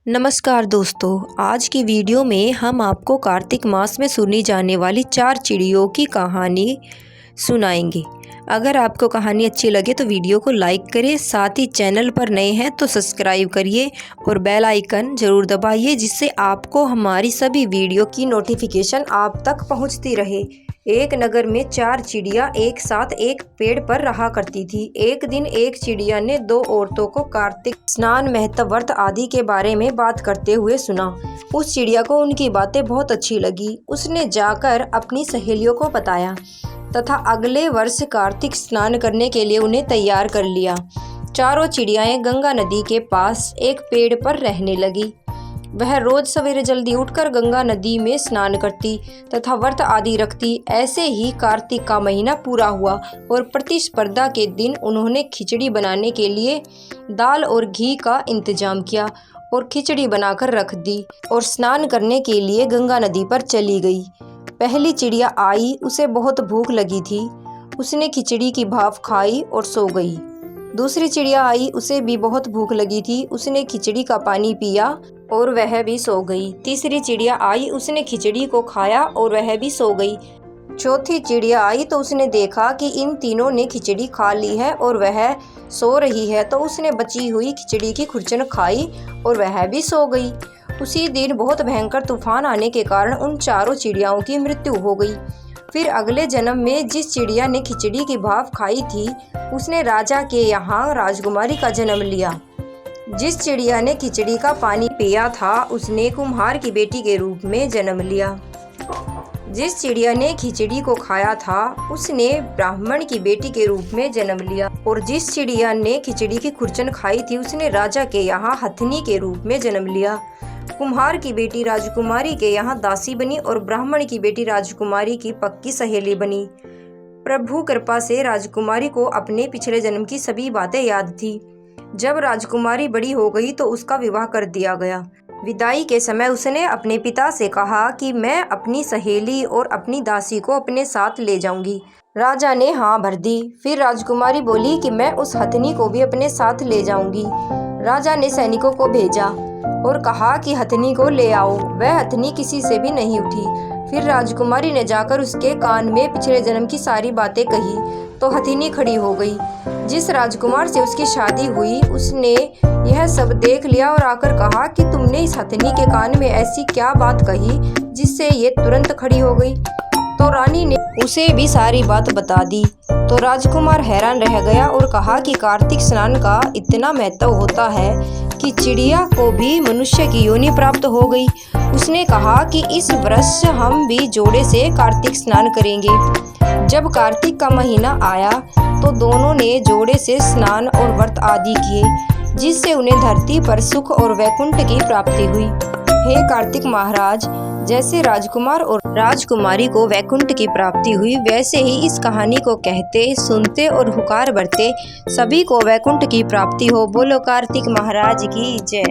नमस्कार दोस्तों, आज की वीडियो में हम आपको कार्तिक मास में सुनी जाने वाली 4 चिड़ियों की कहानी सुनाएंगे। अगर आपको कहानी अच्छी लगे तो वीडियो को लाइक करें, साथ ही चैनल पर नए हैं तो सब्सक्राइब करिए और बेल आइकन ज़रूर दबाइए, जिससे आपको हमारी सभी वीडियो की नोटिफिकेशन आप तक पहुंचती रहे। एक नगर में 4 चिड़िया एक साथ एक पेड़ पर रहा करती थी। एक दिन एक चिड़िया ने 2 औरतों को कार्तिक स्नान, महत्व, व्रत आदि के बारे में बात करते हुए सुना। उस चिड़िया को उनकी बातें बहुत अच्छी लगी। उसने जाकर अपनी सहेलियों को बताया तथा अगले वर्ष कार्तिक स्नान करने के लिए उन्हें तैयार कर लिया। चारों चिड़ियाएं गंगा नदी के पास एक पेड़ पर रहने लगी। वह रोज सवेरे जल्दी उठकर गंगा नदी में स्नान करती तथा व्रत आदि रखती। ऐसे ही कार्तिक का महीना पूरा हुआ और प्रतिस्पर्धा के दिन उन्होंने खिचड़ी बनाने के लिए दाल और घी का इंतजाम किया और खिचड़ी बनाकर रख दी और स्नान करने के लिए गंगा नदी पर चली गई। पहली चिड़िया आई, उसे बहुत भूख लगी थी। उसने खिचड़ी की भाप खाई और सो गई। दूसरी चिड़िया आई, उसे भी बहुत भूख लगी थी। उसने खिचड़ी का पानी पिया और वह भी सो गई। तीसरी चिड़िया आई, उसने खिचड़ी को खाया और वह भी सो गई। चौथी चिड़िया आई तो उसने देखा कि इन तीनों ने खिचड़ी खा ली है और वह सो रही है, तो उसने बची हुई खिचड़ी की खुरचन खाई और वह भी सो गई। उसी दिन बहुत भयंकर तूफान आने के कारण उन चारों चिड़ियाओं की मृत्यु हो गई। फिर अगले जन्म में जिस चिड़िया ने खिचड़ी की भाप खाई थी, उसने राजा के यहाँ राजकुमारी का जन्म लिया। जिस चिड़िया ने खिचड़ी का पानी पिया था, उसने कुम्हार की बेटी के रूप में जन्म लिया। जिस चिड़िया ने खिचड़ी को खाया था, उसने ब्राह्मण की बेटी के रूप में जन्म लिया। और जिस चिड़िया ने खिचड़ी की खुरचन खाई थी, उसने राजा के यहाँ हथनी के रूप में जन्म लिया। कुम्हार की बेटी राजकुमारी के यहाँ दासी बनी और ब्राह्मण की बेटी राजकुमारी की पक्की सहेली बनी। प्रभु कृपा से राजकुमारी को अपने पिछले जन्म की सभी बातें याद थी। जब राजकुमारी बड़ी हो गई तो उसका विवाह कर दिया गया। विदाई के समय उसने अपने पिता से कहा कि मैं अपनी सहेली और अपनी दासी को अपने साथ ले जाऊंगी। राजा ने हाँ भर दी। फिर राजकुमारी बोली कि मैं उस हथनी को भी अपने साथ ले जाऊंगी। राजा ने सैनिकों को भेजा और कहा कि हथनी को ले आओ। वह हथनी किसी से भी नहीं उठी। फिर राजकुमारी ने जाकर उसके कान में पिछले जन्म की सारी बातें कही तो हथनी खड़ी हो गई। जिस राजकुमार से उसकी शादी हुई, उसने यह सब देख लिया और आकर कहा कि तुमने इस हथनी के कान में ऐसी क्या बात कही जिससे ये तुरंत खड़ी हो गई। तो रानी ने उसे भी सारी बात बता दी। तो राजकुमार हैरान रह गया और कहा कि कार्तिक स्नान का इतना महत्व होता है कि चिड़िया को भी मनुष्य की योनि प्राप्त हो गई। उसने कहा कि इस वर्ष हम भी जोड़े से कार्तिक स्नान करेंगे। जब कार्तिक का महीना आया तो दोनों ने जोड़े से स्नान और व्रत आदि किए, जिससे उन्हें धरती पर सुख और वैकुंठ की प्राप्ति हुई। हे कार्तिक महाराज, जैसे राजकुमार और राजकुमारी को वैकुंठ की प्राप्ति हुई, वैसे ही इस कहानी को कहते, सुनते और हुकार भरते सभी को वैकुंठ की प्राप्ति हो। बोलो कार्तिक महाराज की जय।